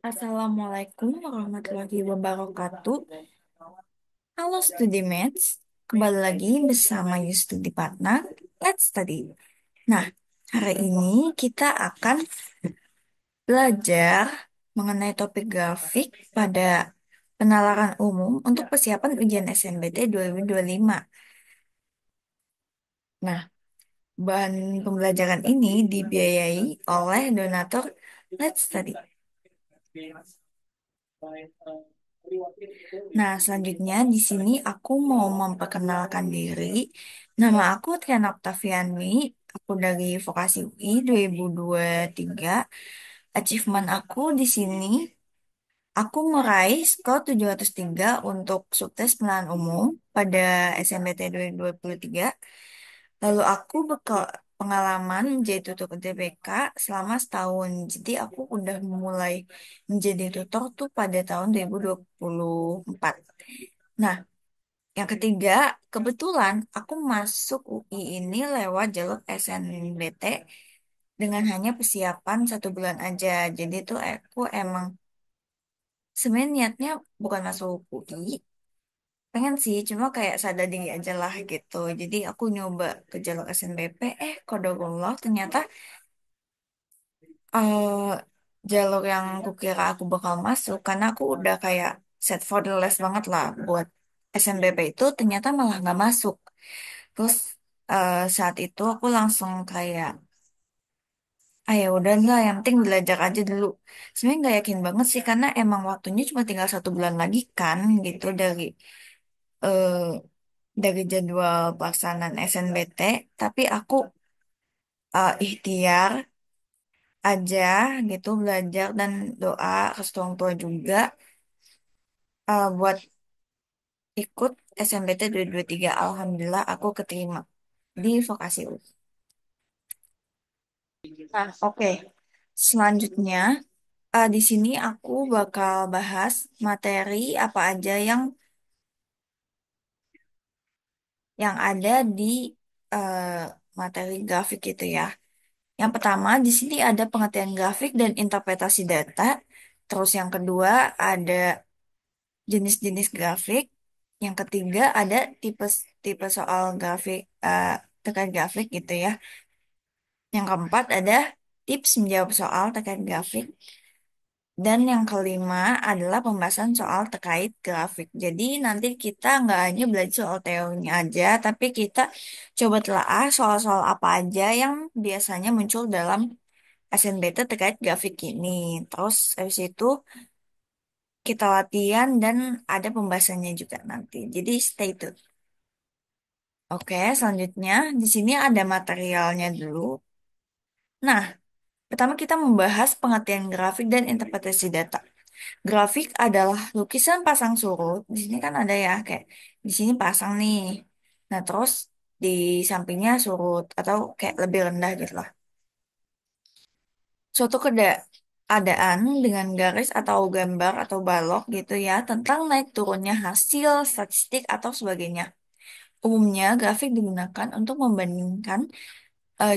Assalamualaikum warahmatullahi wabarakatuh. Halo Studimates, kembali lagi bersama You Studi Partner. Let's study. Nah, hari ini kita akan belajar mengenai topik grafik pada penalaran umum untuk persiapan ujian SNBT 2025. Nah, bahan pembelajaran ini dibiayai oleh donatur Let's Study. Nah, selanjutnya di sini aku mau memperkenalkan diri. Nama aku Triana Oktaviani. Aku dari Vokasi UI 2023. Achievement aku di sini, aku meraih skor 703 untuk sukses penilaian umum pada SNBT 2023. Lalu aku bekal pengalaman menjadi tutor UTBK selama setahun. Jadi aku udah mulai menjadi tutor tuh pada tahun 2024. Nah, yang ketiga, kebetulan aku masuk UI ini lewat jalur SNBT dengan hanya persiapan 1 bulan aja. Jadi tuh aku emang sebenarnya niatnya bukan masuk UI, pengen sih, cuma kayak sadar diri aja lah gitu. Jadi aku nyoba ke jalur SNBP, qadarullah ternyata eh jalur yang kukira aku bakal masuk karena aku udah kayak set for the list banget lah buat SNBP itu ternyata malah nggak masuk. Terus saat itu aku langsung kayak, ah ya udah lah, yang penting belajar aja dulu. Sebenarnya nggak yakin banget sih karena emang waktunya cuma tinggal 1 bulan lagi kan gitu eh, dari jadwal pelaksanaan SNBT. Tapi aku ikhtiar aja gitu belajar dan doa ke orang tua juga buat ikut SNBT 2023. Alhamdulillah aku keterima di vokasi U. Nah, oke. Selanjutnya, di sini aku bakal bahas materi apa aja yang ada di eh, materi grafik itu ya. Yang pertama, di sini ada pengertian grafik dan interpretasi data. Terus yang kedua ada jenis-jenis grafik. Yang ketiga ada tipe soal grafik terkait grafik gitu ya. Yang keempat ada tips menjawab soal terkait grafik. Dan yang kelima adalah pembahasan soal terkait grafik. Jadi nanti kita nggak hanya belajar soal teorinya aja, tapi kita coba telaah soal-soal apa aja yang biasanya muncul dalam SNBT terkait grafik ini. Terus habis itu kita latihan dan ada pembahasannya juga nanti. Jadi stay tune. Oke, selanjutnya di sini ada materialnya dulu. Nah, pertama kita membahas pengertian grafik dan interpretasi data. Grafik adalah lukisan pasang surut. Di sini kan ada ya, kayak di sini pasang nih. Nah, terus di sampingnya surut atau kayak lebih rendah gitu lah. Suatu keadaan dengan garis atau gambar atau balok gitu ya tentang naik turunnya hasil statistik atau sebagainya. Umumnya grafik digunakan untuk membandingkan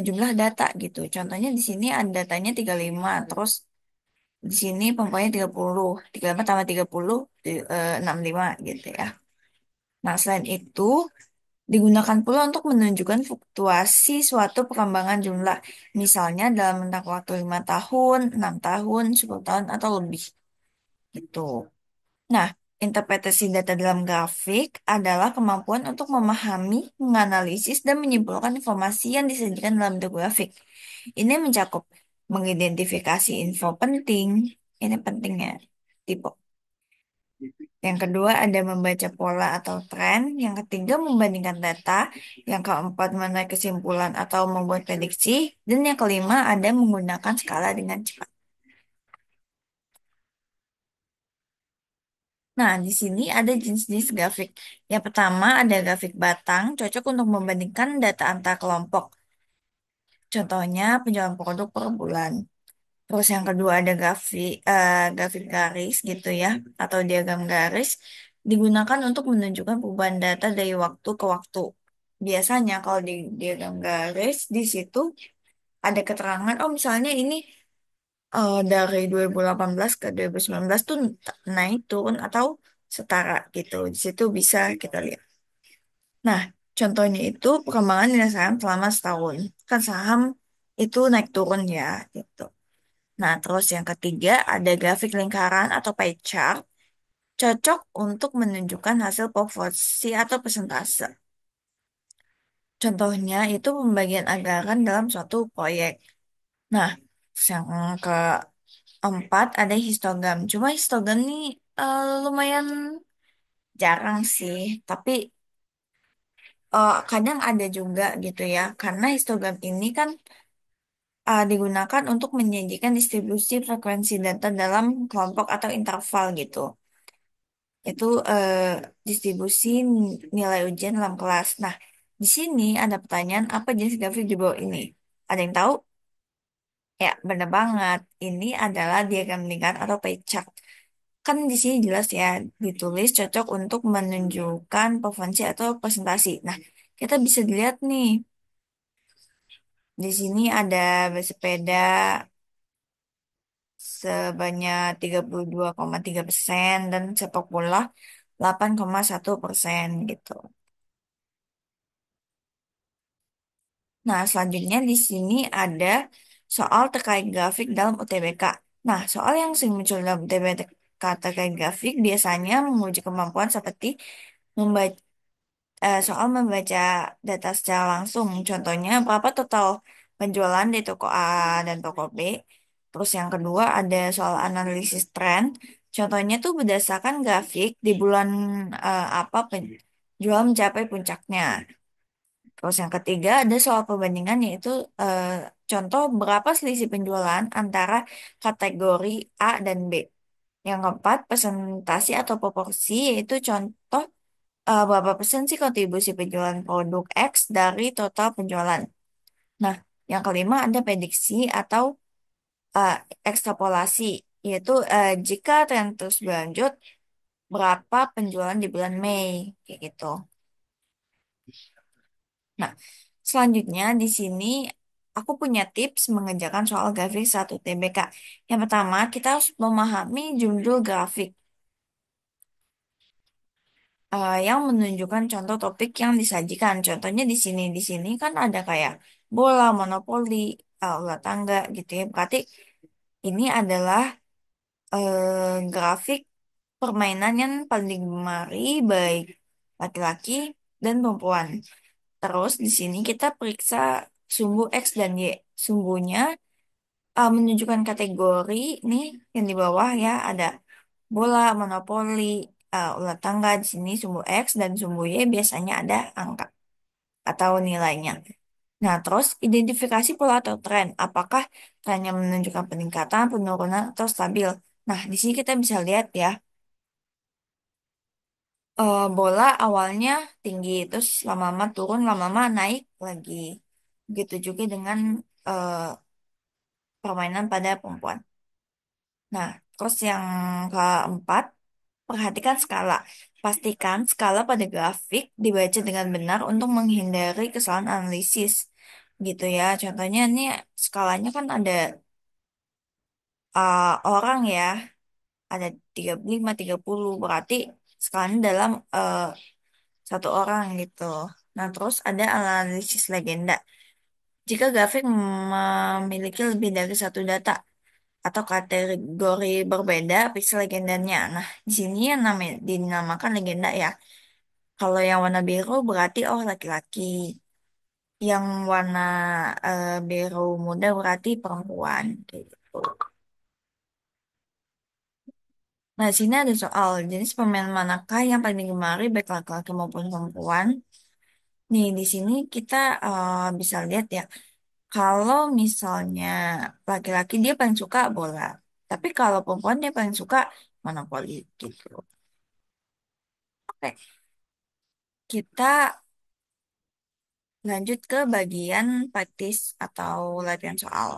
jumlah data gitu. Contohnya di sini ada datanya 35, terus di sini pompanya 35 tambah 30, 65 gitu ya. Nah, selain itu, digunakan pula untuk menunjukkan fluktuasi suatu perkembangan jumlah. Misalnya dalam rentang waktu 5 tahun, 6 tahun, 10 tahun, atau lebih. Gitu. Nah, interpretasi data dalam grafik adalah kemampuan untuk memahami, menganalisis, dan menyimpulkan informasi yang disajikan dalam bentuk grafik. Ini mencakup mengidentifikasi info penting, ini pentingnya, tipe. Yang kedua ada membaca pola atau tren. Yang ketiga membandingkan data. Yang keempat menarik kesimpulan atau membuat prediksi. Dan yang kelima ada menggunakan skala dengan cepat. Nah, di sini ada jenis-jenis grafik. Yang pertama ada grafik batang, cocok untuk membandingkan data antar kelompok. Contohnya penjualan produk per bulan. Terus yang kedua ada grafik garis gitu ya, atau diagram garis digunakan untuk menunjukkan perubahan data dari waktu ke waktu. Biasanya kalau di diagram garis di situ ada keterangan, oh misalnya ini Dari 2018 ke 2019 tuh naik turun atau setara gitu. Di situ bisa kita lihat. Nah, contohnya itu perkembangan nilai saham selama setahun. Kan saham itu naik turun ya gitu. Nah, terus yang ketiga ada grafik lingkaran atau pie chart, cocok untuk menunjukkan hasil proporsi atau persentase. Contohnya itu pembagian anggaran dalam suatu proyek. Nah, terus yang keempat ada histogram. Cuma histogram ini lumayan jarang sih, tapi kadang ada juga gitu ya. Karena histogram ini kan digunakan untuk menyajikan distribusi frekuensi data dalam kelompok atau interval gitu. Itu distribusi nilai ujian dalam kelas. Nah, di sini ada pertanyaan apa jenis grafik di bawah ini? Ada yang tahu? Ya, benar banget. Ini adalah diagram lingkar atau pie chart. Kan di sini jelas ya, ditulis cocok untuk menunjukkan preferensi atau presentasi. Nah, kita bisa dilihat nih, di sini ada bersepeda sebanyak 32,3% dan sepak bola 8,1% gitu. Nah, selanjutnya di sini ada soal terkait grafik dalam UTBK. Nah, soal yang sering muncul dalam UTBK terkait grafik biasanya menguji kemampuan seperti membaca soal membaca data secara langsung. Contohnya, berapa total penjualan di toko A dan toko B. Terus yang kedua ada soal analisis tren. Contohnya tuh berdasarkan grafik di bulan apa penjual mencapai puncaknya. Terus yang ketiga ada soal perbandingan yaitu eh, contoh berapa selisih penjualan antara kategori A dan B. Yang keempat presentasi atau proporsi yaitu contoh berapa persen sih kontribusi penjualan produk X dari total penjualan. Nah, yang kelima ada prediksi atau eh, ekstrapolasi yaitu jika tren terus berlanjut berapa penjualan di bulan Mei kayak gitu. Nah, selanjutnya di sini aku punya tips mengerjakan soal grafik 1 TBK. Yang pertama, kita harus memahami judul grafik yang menunjukkan contoh topik yang disajikan. Contohnya di sini kan ada kayak bola, monopoli, ular tangga gitu ya. Berarti ini adalah grafik permainan yang paling digemari baik laki-laki dan perempuan. Terus di sini kita periksa sumbu X dan Y. Sumbunya menunjukkan kategori nih yang di bawah ya ada bola, monopoli, ular tangga di sini sumbu X dan sumbu Y biasanya ada angka atau nilainya. Nah, terus identifikasi pola atau tren. Apakah trennya menunjukkan peningkatan, penurunan, atau stabil? Nah, di sini kita bisa lihat ya, bola awalnya tinggi, terus lama-lama turun, lama-lama naik lagi. Begitu juga dengan eh, permainan pada perempuan. Nah, terus yang keempat, perhatikan skala. Pastikan skala pada grafik dibaca dengan benar untuk menghindari kesalahan analisis. Gitu ya. Contohnya ini skalanya kan ada orang ya, ada 35, 30 berarti skalanya dalam satu orang gitu. Nah, terus ada analisis legenda. Jika grafik memiliki lebih dari satu data, atau kategori berbeda pixel legendanya. Nah, di sini yang namanya dinamakan legenda ya. Kalau yang warna biru berarti oh laki-laki. Yang warna biru muda berarti perempuan. Kayak gitu. Nah, di sini ada soal jenis pemain manakah yang paling digemari baik laki-laki maupun perempuan. Nih, di sini kita bisa lihat ya. Kalau misalnya laki-laki dia paling suka bola. Tapi kalau perempuan dia paling suka monopoli gitu. Oke, kita lanjut ke bagian praktis atau latihan soal.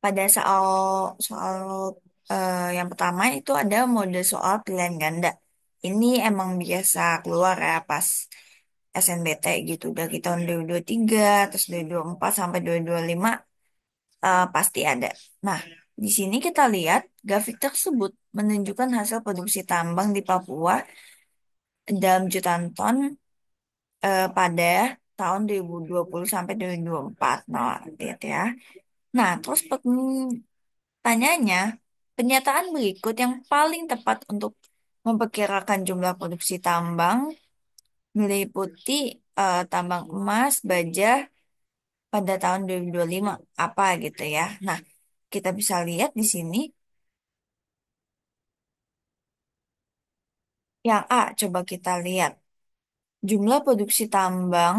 Pada soal soal yang pertama itu ada mode soal pilihan ganda. Ini emang biasa keluar ya pas SNBT gitu dari tahun 2023 terus 2024 sampai 2025 pasti ada. Nah, di sini kita lihat grafik tersebut menunjukkan hasil produksi tambang di Papua dalam jutaan ton pada tahun 2020 sampai 2024. Nah, lihat ya. Nah, terus pertanyaannya, pernyataan berikut yang paling tepat untuk memperkirakan jumlah produksi tambang meliputi tambang emas, baja pada tahun 2025 apa gitu ya. Nah, kita bisa lihat di sini yang A, coba kita lihat. Jumlah produksi tambang,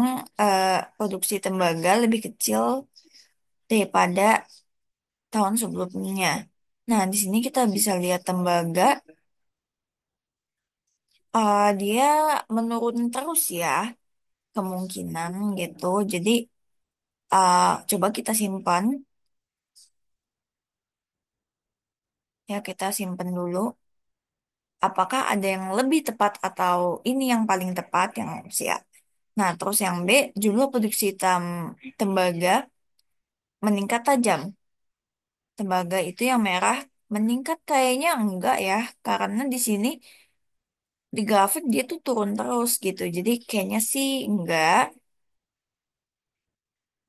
produksi tembaga lebih kecil daripada tahun sebelumnya. Nah, di sini kita bisa lihat tembaga, dia menurun terus ya, kemungkinan gitu. Jadi, coba kita simpan, ya kita simpan dulu. Apakah ada yang lebih tepat atau ini yang paling tepat yang siap? Nah, terus yang B, jumlah produksi tembaga meningkat tajam. Tembaga itu yang merah meningkat kayaknya enggak ya, karena di sini di grafik dia tuh turun terus gitu. Jadi kayaknya sih enggak.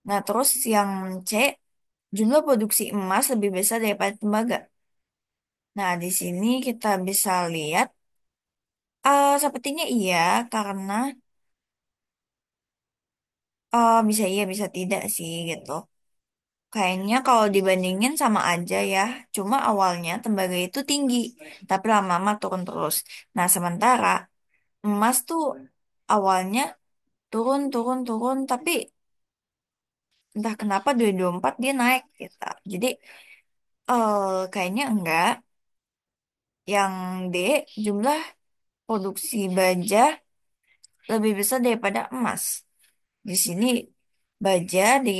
Nah, terus yang C, jumlah produksi emas lebih besar daripada tembaga. Nah, di sini kita bisa lihat, sepertinya iya, karena bisa iya, bisa tidak sih gitu. Kayaknya kalau dibandingin sama aja ya, cuma awalnya tembaga itu tinggi, tapi lama-lama turun terus. Nah, sementara emas tuh awalnya turun, turun, turun, tapi entah kenapa 2024 dia naik gitu. Jadi kayaknya enggak. Yang D, jumlah produksi baja lebih besar daripada emas. Di sini baja, di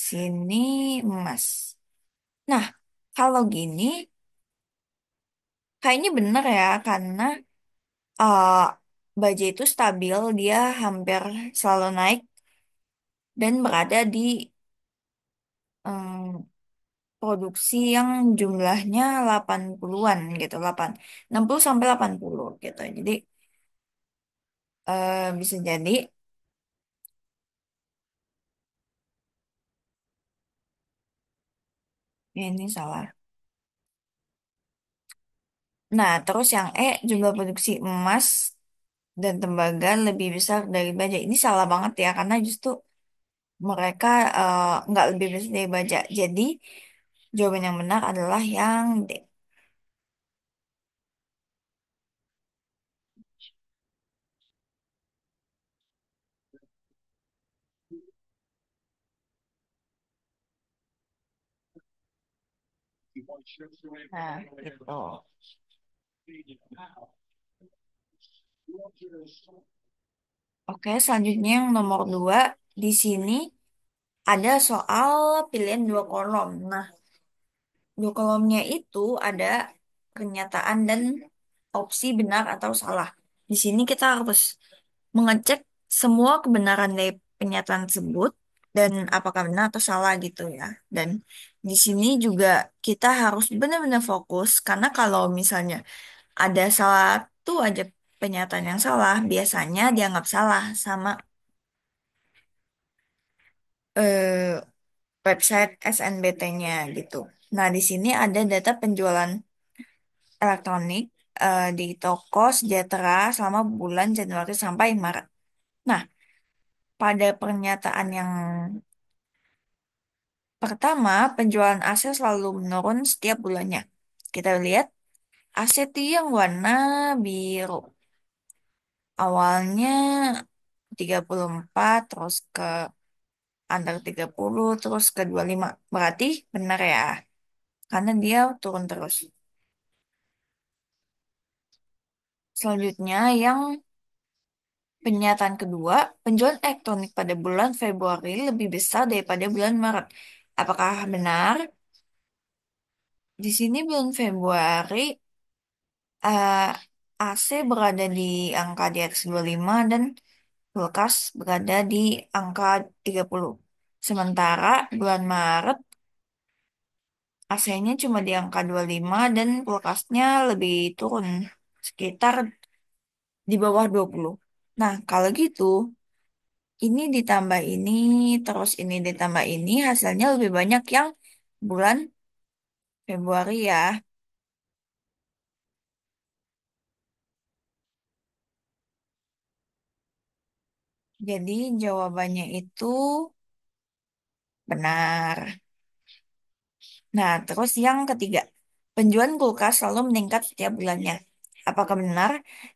sini emas. Nah, kalau gini, kayaknya bener ya, karena uh, baja itu stabil, dia hampir selalu naik dan berada di produksi yang jumlahnya 80-an gitu, 60 sampai 80 gitu. Jadi bisa jadi ya ini salah. Nah, terus yang E, jumlah produksi emas dan tembaga lebih besar dari baja. Ini salah banget ya, karena justru mereka nggak lebih besar dari baja. Jadi, jawaban yang benar adalah yang D. Nah, gitu. Oke, selanjutnya yang nomor 2 di sini ada soal pilihan dua kolom. Nah, dua kolomnya itu ada pernyataan dan opsi benar atau salah. Di sini kita harus mengecek semua kebenaran dari pernyataan tersebut dan apakah benar atau salah gitu ya. Dan di sini juga kita harus benar-benar fokus karena kalau misalnya ada satu aja pernyataan yang salah, biasanya dianggap salah sama eh, website SNBT-nya gitu. Nah, di sini ada data penjualan elektronik di toko Sejahtera selama bulan Januari sampai Maret. Nah, pada pernyataan yang pertama, penjualan aset selalu menurun setiap bulannya. Kita lihat aset itu yang warna biru. Awalnya 34, terus ke under 30, terus ke 25. Berarti benar ya, karena dia turun terus. Selanjutnya, yang pernyataan kedua, penjualan elektronik pada bulan Februari lebih besar daripada bulan Maret. Apakah benar? Di sini bulan Februari eh, AC berada di angka di atas 25 dan kulkas berada di angka 30. Sementara bulan Maret AC-nya cuma di angka 25 dan kulkasnya lebih turun sekitar di bawah 20. Nah, kalau gitu, ini ditambah ini, terus ini ditambah ini, hasilnya lebih banyak yang bulan Februari ya. Jadi jawabannya itu benar. Nah, terus yang ketiga, penjualan kulkas selalu meningkat setiap bulannya. Apakah benar?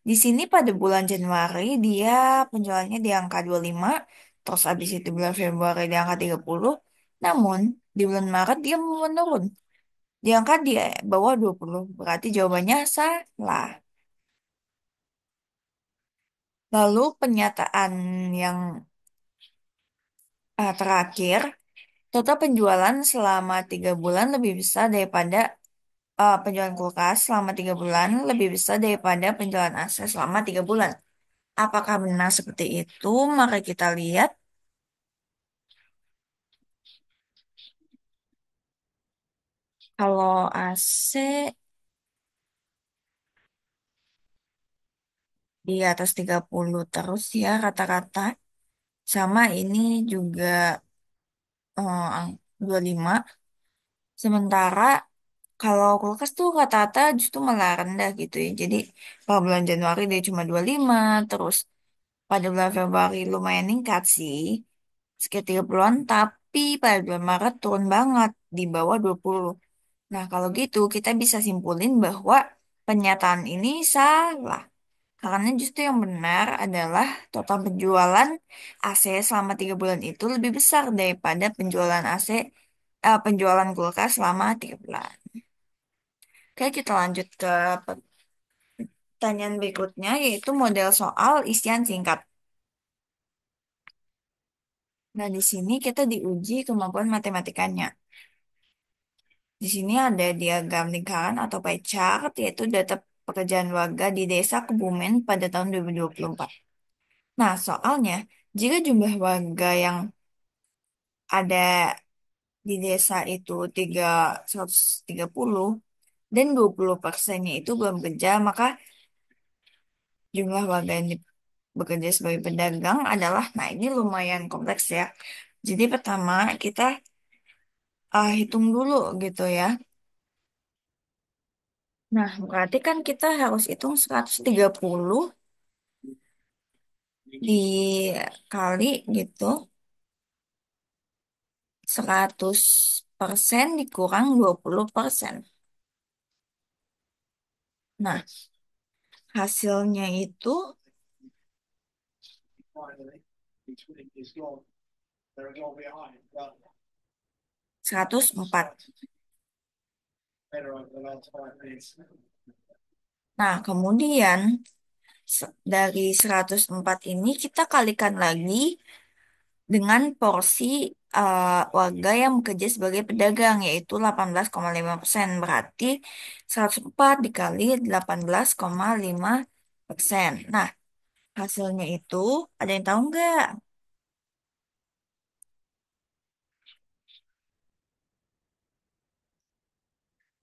Di sini pada bulan Januari dia penjualannya di angka 25, terus habis itu bulan Februari di angka 30, namun di bulan Maret dia menurun. Di angka di bawah 20. Berarti jawabannya salah. Lalu penyataan yang terakhir, total penjualan selama 3 bulan lebih besar daripada penjualan kulkas selama 3 bulan lebih besar daripada penjualan aset selama 3 bulan. Apakah benar seperti itu? Mari kita lihat. Kalau AC di atas 30 terus ya rata-rata. Sama ini juga 25. Sementara kalau kulkas tuh rata-rata justru malah rendah gitu ya. Jadi pada bulan Januari dia cuma 25, terus pada bulan Februari lumayan meningkat sih, sekitar 30-an, tapi pada bulan Maret turun banget di bawah 20. Nah, kalau gitu kita bisa simpulin bahwa pernyataan ini salah. Karena justru yang benar adalah total penjualan AC selama 3 bulan itu lebih besar daripada penjualan AC, penjualan kulkas selama 3 bulan. Oke, kita lanjut ke pertanyaan berikutnya, yaitu model soal isian singkat. Nah, di sini kita diuji kemampuan matematikanya. Di sini ada diagram lingkaran atau pie chart, yaitu data pekerjaan warga di desa Kebumen pada tahun 2024. Nah, soalnya, jika jumlah warga yang ada di desa itu 130 dan 20%-nya itu belum kerja, maka jumlah warga yang bekerja sebagai pedagang adalah, nah ini lumayan kompleks ya. Jadi pertama kita hitung dulu gitu ya. Nah, berarti kan kita harus hitung 130 dikali gitu, 100% dikurang 20%. Nah, hasilnya itu 104. Nah, kemudian dari 104 ini kita kalikan lagi dengan porsi warga yang bekerja sebagai pedagang, yaitu 18,5%. Berarti 104 dikali 18,5%. Nah, hasilnya itu ada yang tahu nggak?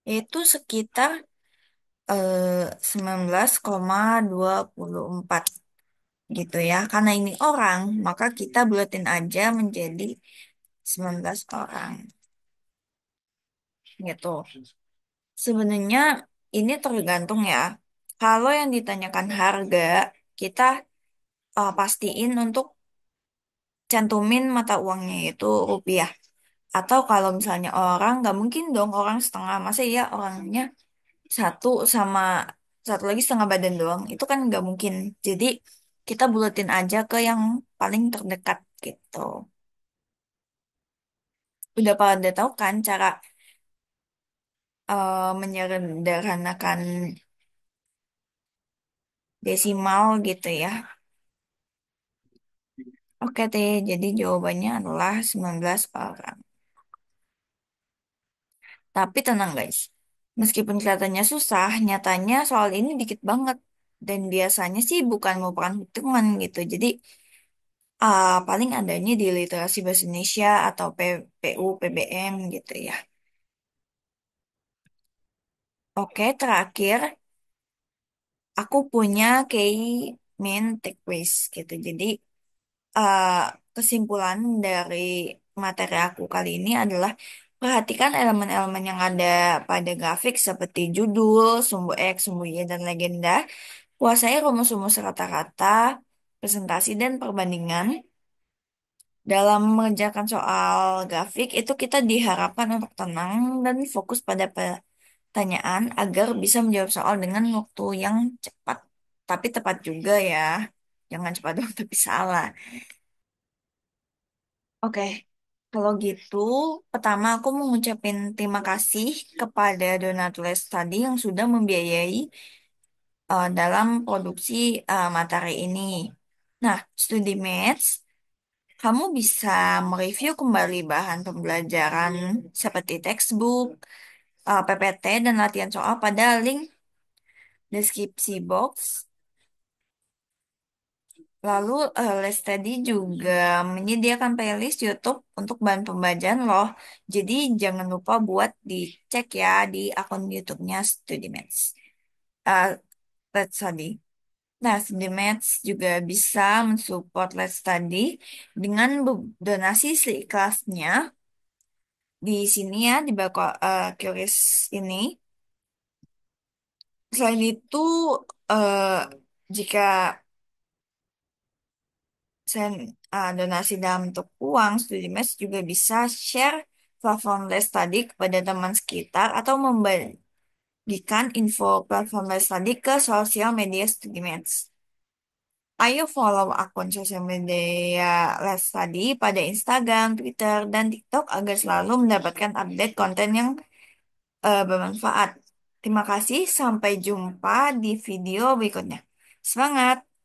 Yaitu sekitar 19,24 gitu ya. Karena ini orang, maka kita buletin aja menjadi 19 orang gitu. Sebenarnya ini tergantung ya. Kalau yang ditanyakan harga, kita pastiin untuk cantumin mata uangnya itu rupiah. Atau kalau misalnya orang, nggak mungkin dong orang setengah. Masa ya orangnya satu sama satu lagi setengah badan doang. Itu kan nggak mungkin. Jadi kita buletin aja ke yang paling terdekat gitu. Udah pada tahu kan cara menyederhanakan desimal gitu ya. Oke deh, jadi jawabannya adalah 19 orang. Tapi tenang guys, meskipun kelihatannya susah, nyatanya soal ini dikit banget. Dan biasanya sih bukan merupakan hitungan gitu. Jadi paling adanya di literasi bahasa Indonesia atau PU, PBM gitu ya. Oke, terakhir aku punya key main takeaways gitu. Jadi eh, kesimpulan dari materi aku kali ini adalah perhatikan elemen-elemen yang ada pada grafik seperti judul, sumbu X, sumbu Y, dan legenda. Kuasai rumus-rumus rata-rata, presentasi, dan perbandingan. Dalam mengerjakan soal grafik, itu kita diharapkan untuk tenang dan fokus pada pertanyaan agar bisa menjawab soal dengan waktu yang cepat. Tapi tepat juga ya. Jangan cepat dong, tapi salah. Oke, kalau gitu, pertama aku mau ngucapin terima kasih kepada Donatles tadi yang sudah membiayai dalam produksi materi ini. Nah, studi Maths, kamu bisa mereview kembali bahan pembelajaran seperti textbook, PPT, dan latihan soal pada link deskripsi box. Lalu Les tadi juga menyediakan playlist YouTube untuk bahan pembelajaran loh. Jadi jangan lupa buat dicek ya di akun YouTube-nya StudyMaths. Uh, Let's Study. Nah, StudyMaths juga bisa mensupport Let's Study dengan donasi seikhlasnya di sini ya di bawah QRIS ini. Selain itu, eh, jika donasi dalam bentuk uang, StudyMatch juga bisa share platform les tadi kepada teman sekitar atau membagikan info platform les tadi ke sosial media StudyMatch. Ayo follow akun sosial media les tadi pada Instagram, Twitter, dan TikTok agar selalu mendapatkan update konten yang bermanfaat. Terima kasih, sampai jumpa di video berikutnya. Semangat!